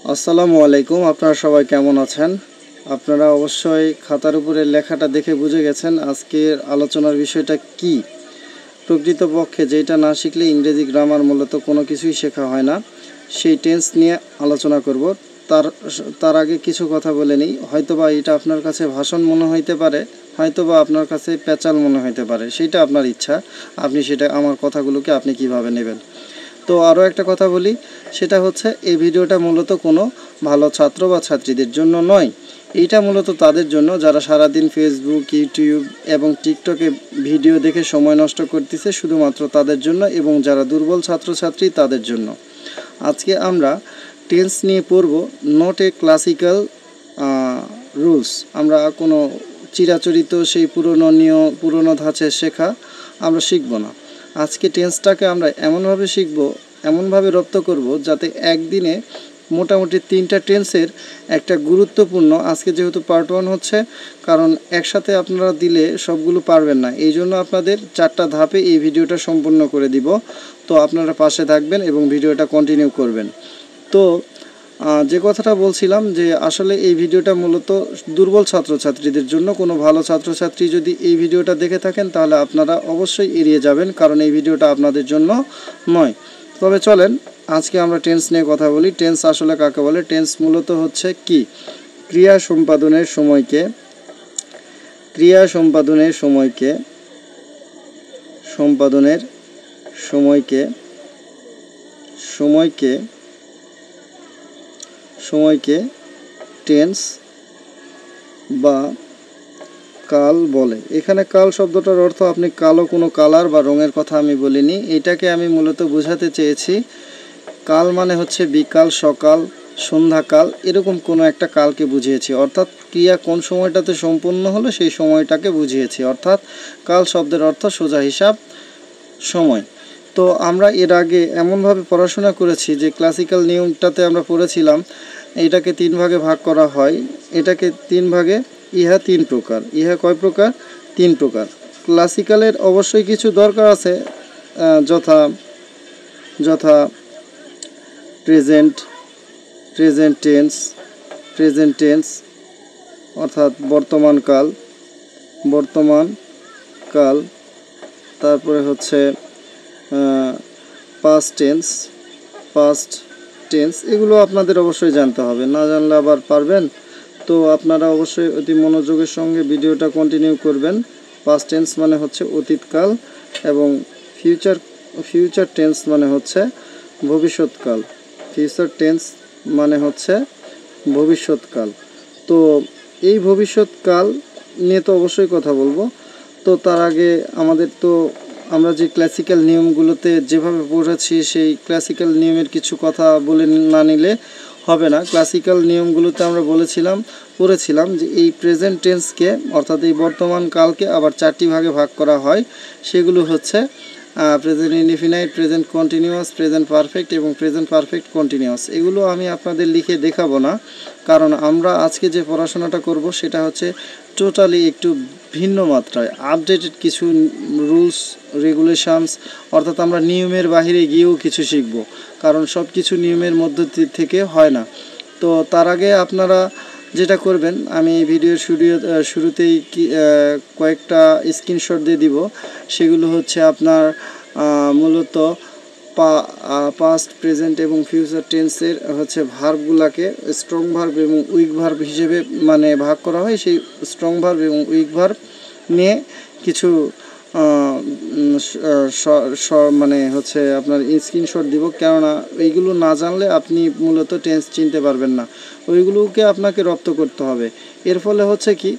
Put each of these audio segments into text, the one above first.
আসসালামু আলাইকুম। আপনারা সবাই কেমন আছেন? আপনারা অবশ্যই খাতার উপরে লেখাটা দেখে বুঝে গেছেন আজকের আলোচনার বিষয়টা কি। প্রকৃতপক্ষে যেটা না শিখলে ইংরেজি গ্রামার মূলত কোনো কিছুই শেখা হয় না, সেই টেন্স নিয়ে আলোচনা করব। তার আগে কিছু কথা বলে নিই। হয়তোবা এটা আপনার কাছে ভাষণ মনে হইতে পারে, হয়তোবা আপনার কাছে প্যাচাল মনে হইতে পারে, সেটা আপনার ইচ্ছা। আপনি সেটা আমার কথাগুলোকে আপনি কিভাবে নেবেন। তো আরও একটা কথা বলি, সেটা হচ্ছে এই ভিডিওটা মূলত কোনো ভালো ছাত্র বা ছাত্রীদের জন্য নয়। এইটা মূলত তাদের জন্য যারা সারাদিন ফেসবুক, ইউটিউব এবং টিকটকে ভিডিও দেখে সময় নষ্ট করতেছে, শুধুমাত্র তাদের জন্য, এবং যারা দুর্বল ছাত্রছাত্রী তাদের জন্য। আজকে আমরা টেন্স নিয়ে পড়ব, নট এ ক্লাসিক্যাল রুলস। আমরা কোনো চিরাচরিত সেই পুরনো ধাঁচের শেখা আমরা শিখব না। আজকে টেন্সটাকে আমরা এমনভাবে শিখব, এমনভাবে রপ্ত করব, যাতে একদিনে মোটামুটি 3টা টেন্সের একটা গুরুত্বপূর্ণ, আজকে যেহেতু পার্ট 1 হচ্ছে, কারণ একসাথে আপনারা দিলে সবগুলো পারবেন না, এই জন্য আপনাদের 4টা ধাপে এই ভিডিওটা সম্পূর্ণ করে দিব। তো আপনারা পাশে থাকবেন এবং ভিডিওটা কন্টিনিউ করবেন। তো যে কথাটা বলছিলাম, যে আসলে এই ভিডিওটা মূলত দুর্বল ছাত্রছাত্রীদের জন্য। কোনো ভালো ছাত্রছাত্রী যদি এই ভিডিওটা দেখে থাকেন তাহলে আপনারা অবশ্যই এড়িয়ে যাবেন, কারণ এই ভিডিওটা আপনাদের জন্য নয়। তবে চলেন আজকে আমরা টেন্স নিয়ে কথা বলি। টেন্স আসলে কাকে বলে? টেন্স মূলত হচ্ছে কি, ক্রিয়া সম্পাদনের সময়কে সময়কে টেন্স বা কাল বলে। এখানে কাল শব্দটার অর্থ, আপনি কালো কোনো কালার বা রঙের কথা আমি বলিনি, এটাকে আমি মূলত বোঝাতে চেয়েছি কাল মানে হচ্ছে বিকাল, সকাল, সন্ধ্যাকাল, এরকম কোনো একটা কালকে বুঝিয়েছি। অর্থাৎ ক্রিয়া কোন সময়টাতে সম্পূর্ণ হলো সেই সময়টাকে বুঝিয়েছি। অর্থাৎ কাল শব্দের অর্থ সোজা হিসাব সময়। তো আমরা এর আগে এমনভাবে পড়াশোনা করেছি যে ক্লাসিক্যাল নিয়মটাতে আমরা পড়েছিলাম এটাকে 3 ভাগে ভাগ করা হয়। এটাকে 3 ভাগে, ইহা 3 প্রকার। ইহা কয় প্রকার? 3 প্রকার। ক্লাসিক্যালের অবশ্যই কিছু দরকার আছে, যথা প্রেজেন্ট টেন্স অর্থাৎ বর্তমান কাল, তারপরে হচ্ছে পাস্ট টেন্স। এগুলো আপনাদের অবশ্যই জানতে হবে, না জানলে আবার পারবেন। তো আপনারা অবশ্যই অতি মনোযোগের সঙ্গে ভিডিওটা কন্টিনিউ করবেন। পাস্ট টেন্স মানে হচ্ছে অতীতকাল, এবং ফিউচার টেন্স মানে হচ্ছে ভবিষ্যৎকাল। তো এই ভবিষ্যৎকাল নিয়ে তো অবশ্যই কথা বলবো। তো তার আগে আমরা যে ক্লাসিক্যাল নিয়মগুলোতে যেভাবে পড়েছি সেই ক্লাসিক্যাল নিয়মের কিছু কথা বলে না নিলে হবে না। ক্লাসিক্যাল নিয়মগুলোতে আমরা পড়েছিলাম যে এই প্রেজেন্ট টেন্সকে, অর্থাৎ এই বর্তমান কালকে আবার 4টি ভাগে ভাগ করা হয়। সেগুলো হচ্ছে present indefinite, present continuous, present perfect এবং প্রেজেন্ট পারফেক্ট কন্টিনিউয়াস। এগুলো আমি আপনাদের লিখে দেখাবো না, কারণ আমরা আজকে যে পড়াশোনাটা করব সেটা হচ্ছে টোটালি একটু ভিন্ন মাত্রায় আপডেটেড কিছু রুলস রেগুলেশনস, অর্থাৎ আমরা নিয়মের বাহিরে গিয়েও কিছু শিখব, কারণ সব কিছু নিয়মের মধ্য থেকে হয় না। তো তার আগে আপনারা যেটা করবেন, আমি ভিডিওর শুরুতেই কয়েকটা স্ক্রিনশট দিয়ে দিব। সেগুলো হচ্ছে আপনার মূলত পাস্ট, প্রেজেন্ট এবং ফিউচার টেন্সের হচ্ছে ভার্বগুলোকে স্ট্রং ভার্ব এবং উইক ভার্ব হিসেবে মানে ভাগ করা হয়। সেই স্ট্রং ভার্ব এবং উইক ভার্ব নিয়ে কিছু মানে হচ্ছে আপনার স্ক্রিনশট দিব, কেননা এইগুলো না জানলে আপনি মূলত টেন্স চিনতে পারবেন না। ওইগুলোকে আপনাকে রপ্ত করতে হবে। এর ফলে হচ্ছে কি,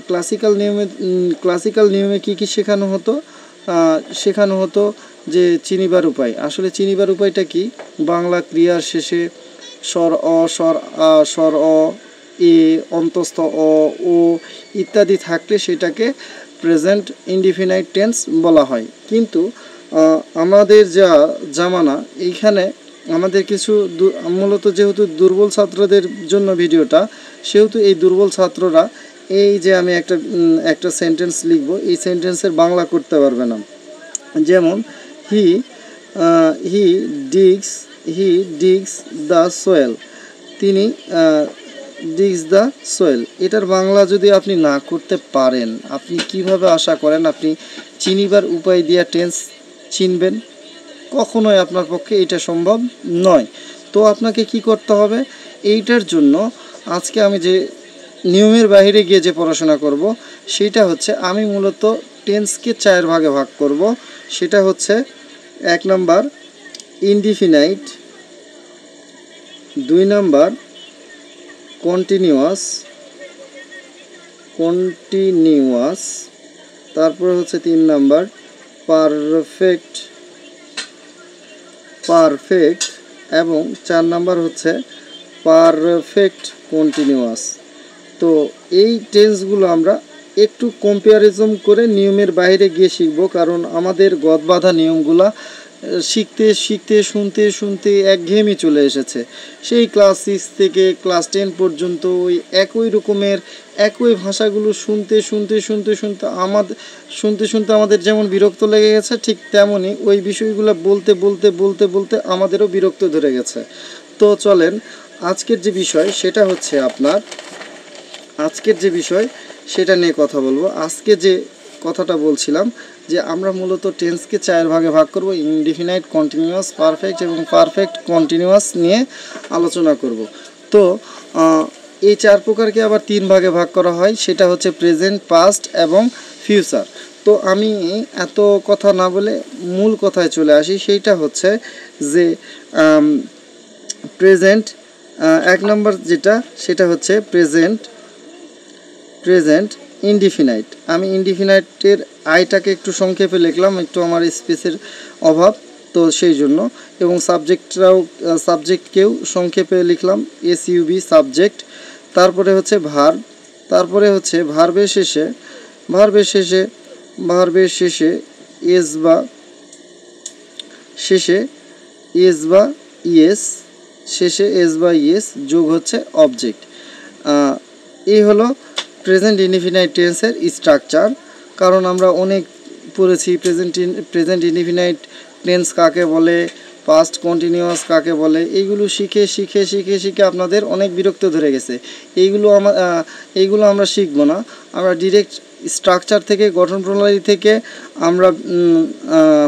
ক্লাসিক্যাল নিয়মে কি শেখানো হতো যে চিনিবার উপায়। আসলে চিনিবার উপায়টা কি? বাংলা ক্রিয়ার শেষে স্বর স্বর এ, অন্তস্থ ও ইত্যাদি থাকলে সেটাকে প্রেজেন্ট ইনডিফিনাইট টেন্স বলা হয়। কিন্তু আমাদের যা জামানা, এইখানে আমাদের কিছু মূলত যেহেতু দুর্বল ছাত্রদের জন্য ভিডিওটা, সেহেতু এই দুর্বল ছাত্ররা এই যে আমি একটা সেন্টেন্স লিখব, এই সেন্টেন্সের বাংলা করতে পারবে না। যেমন হি ডিগস দ্য সোয়েল। তিনি ডিগস দ্য সোয়েল। এটার বাংলা যদি আপনি না করতে পারেন, আপনি কিভাবে আশা করেন আপনি চিনিবার উপায় দিয়া টেন্স চিনবেন? কখনোই আপনার পক্ষে এটা সম্ভব নয়। তো আপনাকে কি করতে হবে? এইটার জন্য আজকে আমি যে নিয়মের বাইরে গিয়ে যে পড়াশোনা করব, সেটা হচ্ছে আমি মূলত টেন্সকে 4 ভাগে ভাগ করব। সেটা হচ্ছে 1 নাম্বার ইনডিফিনাইট, 2 নাম্বার কন্টিনিউয়াস, তারপরে হচ্ছে 3 নাম্বার পারফেক্ট এবং 4 নাম্বার হচ্ছে পারফেক্ট কন্টিনিউয়াস। তো এই টেন্সগুলো আমরা একটু কম্পারিজন করে নিয়মের বাইরে গিয়ে শিখব, কারণ আমাদের গদবাঁধা নিয়মগুলা শিখতে শুনতে একঘেয়েমি চলে এসেছে। সেই ক্লাস 6 থেকে ক্লাস 10 পর্যন্ত ওই একই রকমের একই ভাষাগুলো শুনতে আমাদের যেমন বিরক্ত লেগে গেছে, ঠিক তেমনই ওই বিষয়গুলো বলতে আমাদেরও বিরক্ত ধরে গেছে। তো চলেন আজকের যে বিষয় সেটা নিয়ে কথা বলবো। আজকে যে কথাটা বলছিলাম যে আমরা মূলত টেন্সকে 4 ভাগে ভাগ করব, ইনডিফিনাইট, কন্টিনিউয়াস, পারফেক্ট এবং পারফেক্ট কন্টিনিউয়াস নিয়ে আলোচনা করব। তো এই 4 প্রকারকে আবার 3 ভাগে ভাগ করা হয়, সেটা হচ্ছে প্রেজেন্ট, পাস্ট এবং ফিউচার। তো আমি এত কথা না বলে মূল কথায় চলে আসি। সেইটা হচ্ছে যে প্রেজেন্ট 1 নম্বর যেটা, সেটা হচ্ছে প্রেজেন্ট ইনডিফিনাইট। আমি ইনডিফিনাইটের আইটাকে একটু সংক্ষেপে লিখলাম, একটু আমার স্পেসের অভাব, তো সেই জন্য। এবং সাবজেক্টকেও সংক্ষেপে লিখলাম, SUB সাবজেক্ট। তারপরে হচ্ছে ভার্ব, তারপরে হচ্ছে ভার্বের শেষে এস বা ইয়েস যোগ হচ্ছে অবজেক্ট। এই হলো প্রেজেন্ট ইনডিফিনাইট টেন্সের স্ট্রাকচার। কারণ আমরা অনেক পড়েছি প্রেজেন্ট ইনডিফিনাইট টেন্স কাকে বলে, পাস্ট কন্টিনিউয়াস কাকে বলে, এইগুলো শিখে আপনাদের অনেক বিরক্ত ধরে গেছে। এইগুলো আমরা শিখবো না। আমরা ডিরেক্ট স্ট্রাকচার থেকে, গঠন প্রণালী থেকে আমরা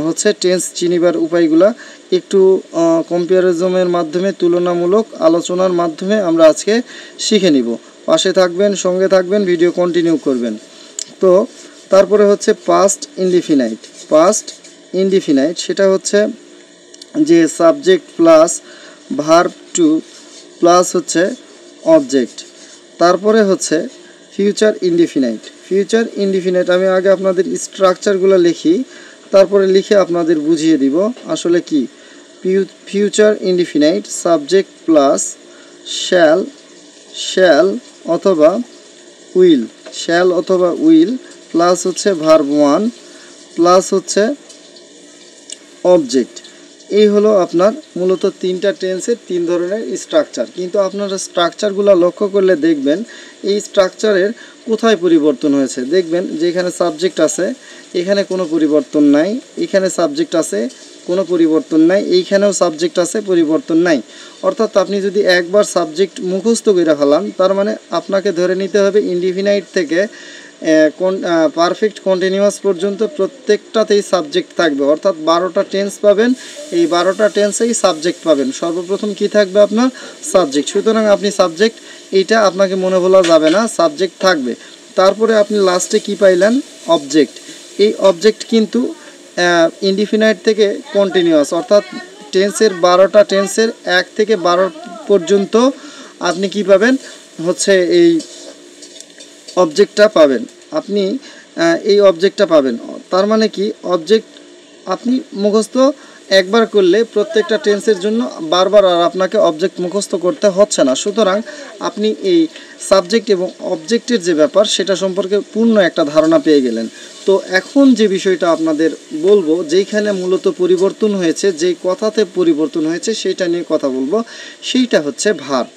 হচ্ছে টেন্স চিনিবার উপায়গুলা একটু কম্পারিজনের মাধ্যমে, তুলনামূলক আলোচনার মাধ্যমে আমরা আজকে শিখে নিব। পাশে থাকবেন, সঙ্গে থাকবেন, ভিডিও কন্টিনিউ করবেন। তো তারপরে হচ্ছে পাস্ট ইনডিফিনাইট, সেটা হচ্ছে যে subject plus verb two plus হচ্ছে অবজেক্ট। তারপরে হচ্ছে ফিউচার ইনডিফিনাইট। আমি আগে আপনাদের স্ট্রাকচারগুলো লিখি, তারপরে লিখে আপনাদের বুঝিয়ে দিব আসলে কি। Future indefinite subject plus shall অথবা উইল প্লাস হচ্ছে ভার্ব 1 প্লাস হচ্ছে অবজেক্ট। এই হলো আপনার মূলত 3টা টেন্সের 3 ধরনের স্ট্রাকচার। কিন্তু আপনারা স্ট্রাকচারগুলো লক্ষ্য করলে দেখবেন এই স্ট্রাকচারের কোথায় পরিবর্তন হয়েছে। দেখবেন যে এখানে সাবজেক্ট আছে, এখানে কোনো পরিবর্তন নাই, এখানে সাবজেক্ট আছে, কোনো পরিবর্তন নাই, এইখানেও সাবজেক্ট আছে, পরিবর্তন নাই। অর্থাৎ আপনি যদি একবার সাবজেক্ট মুখস্থ করে ফেলান, তার মানে আপনাকে ধরে নিতে হবে ইনডিফিনাইট থেকে পারফেক্ট কন্টিনিউয়াস পর্যন্ত প্রত্যেকটাতেই সাবজেক্ট থাকবে। অর্থাৎ 12টা টেন্স পাবেন, এই 12টা টেন্সেই সাবজেক্ট পাবেন। সর্বপ্রথম কি থাকবে? আপনার সাবজেক্ট। সুতরাং আপনি সাবজেক্ট, এইটা আপনাকে মনে ভোলা যাবে না, সাবজেক্ট থাকবে। তারপরে আপনি লাস্টে কি পাইলেন? অবজেক্ট। এই অবজেক্ট কিন্তু ইনডিফিনাইট থেকে কন্টিনিউয়াস, অর্থাৎ টেন্সের 12টা টেন্সের 1 থেকে 12 পর্যন্ত আপনি কি পাবেন? হচ্ছে এই অবজেক্টটা পাবেন। আপনি এই অবজেক্টটা পাবেন। তার মানে কি, অবজেক্ট আপনি মুখস্থ একবার করলে প্রত্যেকটা টেন্সের জন্য বারবার আর আপনাকে অবজেক্ট মুখস্থ করতে হচ্ছে না। সুতরাং আপনি এই সাবজেক্ট এবং অবজেক্টের যে ব্যাপার, সেটা সম্পর্কে পূর্ণ একটা ধারণা পেয়ে গেলেন। তো এখন যে বিষয়টা আপনাদের বলবো, যেইখানে মূলত পরিবর্তন হয়েছে, যেই কথাতে পরিবর্তন হয়েছে, সেইটা নিয়ে কথা বলবো। সেইটা হচ্ছে ভার্ব।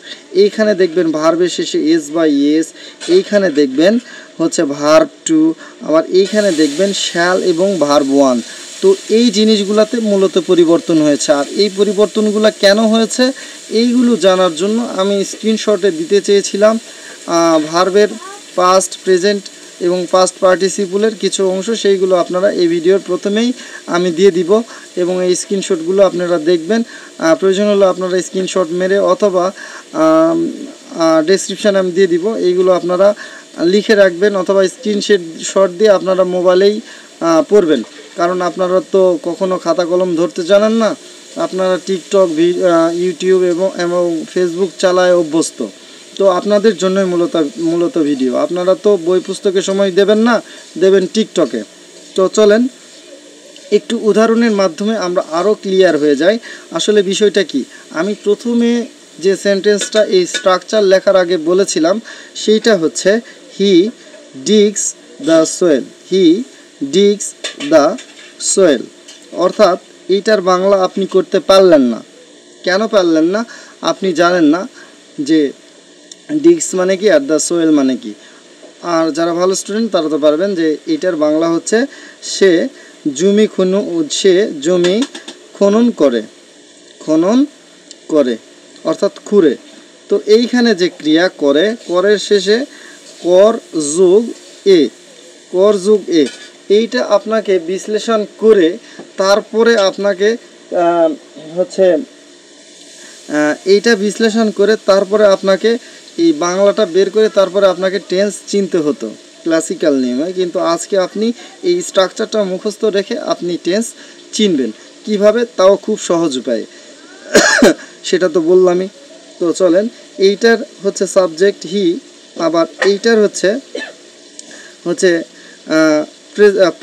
এইখানে দেখবেন ভার্বের শেষে এস বা ইয়েস, এইখানে দেখবেন হচ্ছে ভার্ব টু, আবার এইখানে দেখবেন শ্যাল এবং ভার্ব 1। তো এই জিনিসগুলোতে মূলত পরিবর্তন হয়েছে। আর এই পরিবর্তনগুলো কেন হয়েছে এইগুলো জানার জন্য আমি স্ক্রিনশটে দিতে চেয়েছিলাম ভার্বের পাস্ট, প্রেজেন্ট এবং পাস্ট পার্টিসিপলের কিছু অংশ, সেইগুলো আপনারা এই ভিডিওর প্রথমেই আমি দিয়ে দিব এবং এই স্ক্রিনশটগুলো আপনারা দেখবেন। প্রয়োজন হলে আপনারা স্ক্রিনশট মেরে অথবা ডেসক্রিপশানে আমি দিয়ে দিব, এইগুলো আপনারা লিখে রাখবেন অথবা স্ক্রিনশট দিয়ে আপনারা মোবাইলেই পড়বেন। কারণ আপনারা তো কখনো খাতা কলম ধরতে জানেন না, আপনারা টিকটক, ইউটিউব এবং ফেসবুক চালায় অভ্যস্ত। তো আপনাদের জন্যই মূলত ভিডিও। আপনারা তো বই পুস্তকে সময় দেবেন না, দেবেন টিকটকে। তো চলেন একটু উদাহরণের মাধ্যমে আমরা আরও ক্লিয়ার হয়ে যাই আসলে বিষয়টা কি। আমি প্রথমে যে সেন্টেন্সটা এই স্ট্রাকচার লেখার আগে বলেছিলাম সেইটা হচ্ছে হি ডিগস the Soyel. He ডিগস the Soyel, অর্থাৎ এইটার বাংলা আপনি করতে পারলেন না। কেন পারলেন না? আপনি জানেন না যে ডিগস মানে কি আর দ্য সোয়েল মানে কি। আর যারা ভালো স্টুডেন্ট তারা তো পারবেন যে এইটার বাংলা হচ্ছে সে জমি খনন করে অর্থাৎ খুঁড়ে। তো এইখানে যে ক্রিয়া করে, করের শেষে কর যোগ এ, এইটা আপনাকে বিশ্লেষণ করে তারপরে আপনাকে আপনাকে এই বাংলাটা বের করে তারপরে আপনাকে টেন্স চিনতে হতো ক্লাসিক্যাল নিয়মে। কিন্তু আজকে আপনি এই স্ট্রাকচারটা মুখস্থ রেখে আপনি টেন্স চিনবেন কিভাবে, তাও খুব সহজ উপায়ে। সেটা তো বললামই। তো চলেন, এইটার হচ্ছে সাবজেক্ট হি, আবার এইটার হচ্ছে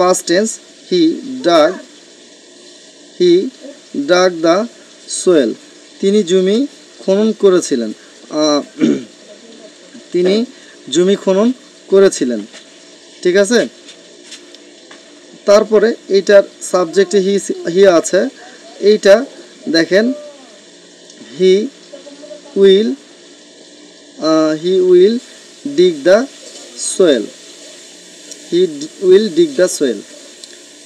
past tense he dug the soil. তিনি জমি খনন করেছিলেন। ঠিক আছে। তারপরে এইটার সাবজেক্টে হি আছে, এইটা দেখেন হি উইল ডিগ দ্য সোয়েল।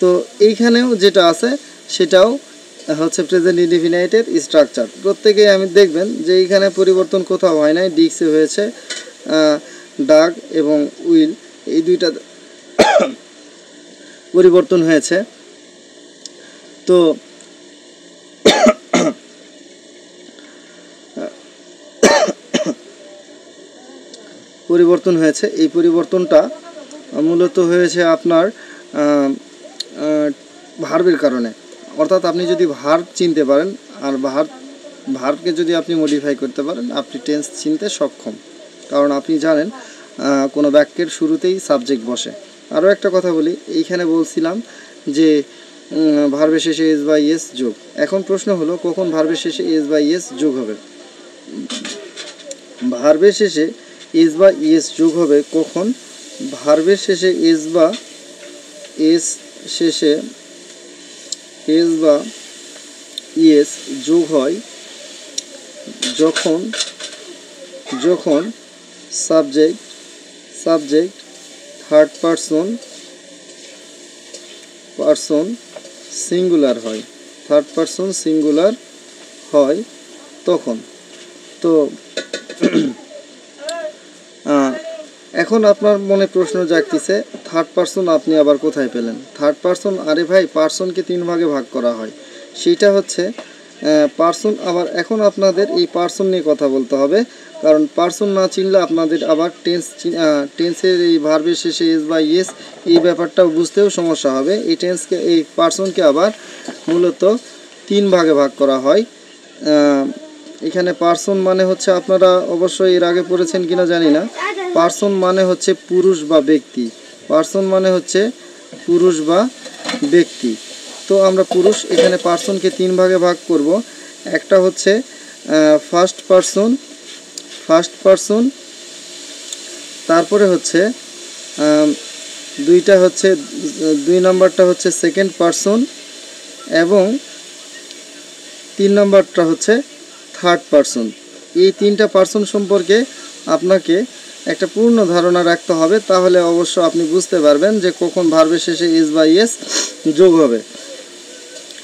তো এইখানেও যেটা আছে সেটাও হচ্ছে প্রেজেন্ট ইনডিফিনাইটের স্ট্রাকচার। প্রত্যেকেই আমি দেখবেন যে এইখানে পরিবর্তন কোথাও হয় নাই, ডিগসে হয়েছে, ডাগ এবং উইল এই দুইটা পরিবর্তন হয়েছে। তো এই পরিবর্তনটা মূলত হয়েছে আপনার ভার্বের কারণে। অর্থাৎ আপনি যদি ভার্ব চিনতে পারেন আর ভার্বকে যদি আপনি মডিফাই করতে পারেন, আপনি টেন্স চিনতে সক্ষম। কারণ আপনি জানেন কোনো বাক্যের শুরুতেই সাবজেক্ট বসে। আরও একটা কথা বলি, এইখানে বলছিলাম যে ভার্বের শেষে এস বা ইএস যোগ। এখন প্রশ্ন হলো কখন ভার্বের শেষে এস বা ইএস যোগ হবে। ভার্বের শেষে এস বা ইএস যোগ হবে কখন? ভার্বের শেষে এস বা ইএস যোগ হয় যখন সাবজেক্ট থার্ড পারসন সিঙ্গুলার হয় তখন। তো এখন আপনার মনে প্রশ্ন জাগতেছে, থার্ড পারসন আপনি আবার কোথায় পেলেন? থার্ড পারসন, আরে ভাই, পারসনকে 3 ভাগে ভাগ করা হয়, সেইটা হচ্ছে পারসন। আবার এখন আপনাদের এই পারসন নিয়ে কথা বলতে হবে, কারণ পারসন না চিনলে আপনাদের আবার টেন্সের এই ভার্বের শেষে এস বা ইএস এই ব্যাপারটা বুঝতেও সমস্যা হবে। এই পারসনকে আবার মূলত 3 ভাগে ভাগ করা হয়। এখানে পারসন মানে হচ্ছে, আপনারা অবশ্যই এর আগে পড়েছেন কিনা জানি না, পারসন মানে হচ্ছে পুরুষ বা ব্যক্তি। তো আমরা পুরুষ, এখানে পারসনকে 3 ভাগে ভাগ করব। একটা হচ্ছে ফার্স্ট পারসন, তারপরে হচ্ছে 2 নাম্বারটা হচ্ছে সেকেন্ড পারসন এবং 3 নাম্বারটা হচ্ছে থার্ড পারসন। এই 3টা পারসন সম্পর্কে আপনাকে একটা পূর্ণ ধারণা রাখতে হবে, তাহলে অবশ্য আপনি বুঝতে পারবেন যে কখন ভার্বের শেষে এস বা ইএস যোগ হবে।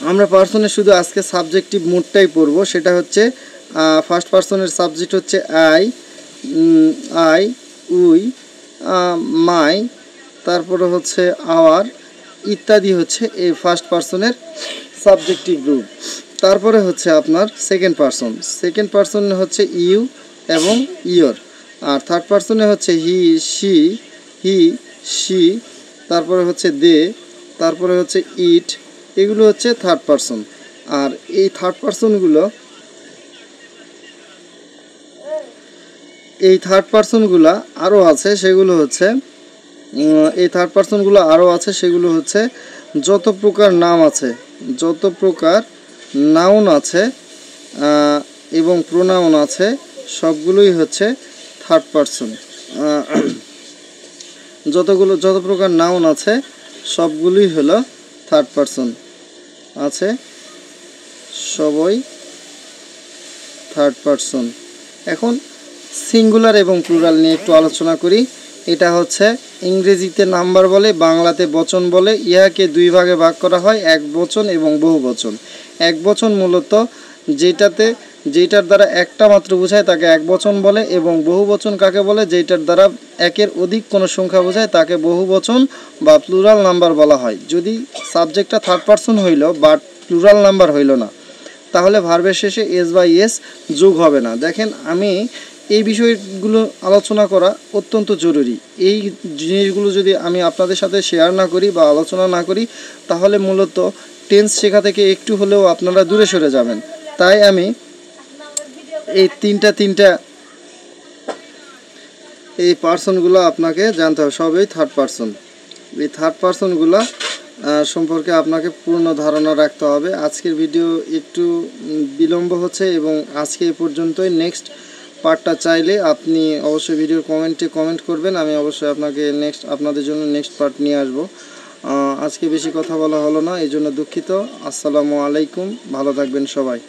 আমরা পার্সনে শুধু আজকে সাবজেক্টিভ মুডটাই পড়ব। সেটা হচ্ছে ফার্স্ট পার্সনের সাবজেক্ট হচ্ছে আই, উই, মাই, তারপরে হচ্ছে আওয়ার ইত্যাদি হচ্ছে এই ফার্স্ট পার্সনের সাবজেক্টিভ রূপ। তারপরে হচ্ছে আপনার সেকেন্ড পার্সনে হচ্ছে ইউ এবং ইয়োর। আর থার্ড পার্সনে হচ্ছে হি, শি, তারপরে হচ্ছে দে, তারপরে হচ্ছে ইট। এগুলো হচ্ছে থার্ড পার্সন। আর এই থার্ড পার্সনগুলো আরও আছে, সেগুলো হচ্ছে যত প্রকার নাউন আছে এবং প্রোনাউন আছে সবগুলোই হচ্ছে থার্ড পার্সন। যত প্রকার নাউন আছে সবগুলোই হলো থার্ড পার্সন আছে, সবই থার্ড পার্সন। এখন সিঙ্গুলার এবং প্লুরাল নিয়ে একটু আলোচনা করি। এটা হচ্ছে ইংরেজিতে নাম্বার বলে, বাংলাতে বচন বলে। ইহাকে দুই ভাগে ভাগ করা হয়, এক বচন এবং বহু বচন। এক বচন মূলত যেটার দ্বারা একটা মাত্র বোঝায় তাকে এক বচন বলে, এবং বহু বচন কাকে বলে? যেটার দ্বারা একের অধিক কোনো সংখ্যা বোঝায় তাকে বহু বচন বা প্লুরাল নাম্বার বলা হয়। যদি সাবজেক্টটা থার্ড পার্সন হইল বাট প্লুরাল নাম্বার হইল না, তাহলে ভার্বের শেষে এস বা এস যোগ হবে না। দেখেন, এই বিষয়গুলো আলোচনা করা অত্যন্ত জরুরি। এই জিনিসগুলো যদি আমি আপনাদের সাথে শেয়ার না করি বা আলোচনা না করি, তাহলে মূলত টেন্স শেখা থেকে একটু হলেও আপনারা দূরে সরে যাবেন। তাই আমি এই এই পার্সনগুলো আপনাকে জানতে হবে, সবই থার্ড পার্সন। এই থার্ড পার্সনগুলো সম্পর্কে আপনাকে পূর্ণ ধারণা রাখতে হবে। আজকের ভিডিও একটু বিলম্ব হচ্ছে এবং আজকে এই পর্যন্তই। নেক্সট পার্টটা চাইলে আপনি অবশ্যই ভিডিওর কমেন্ট করবেন, আমি অবশ্যই আপনাদের জন্য নেক্সট পার্ট নিয়ে আসব। আজকে বেশি কথা বলা হলো না, এই জন্য দুঃখিত। আসসালামু আলাইকুম, ভালো থাকবেন সবাই।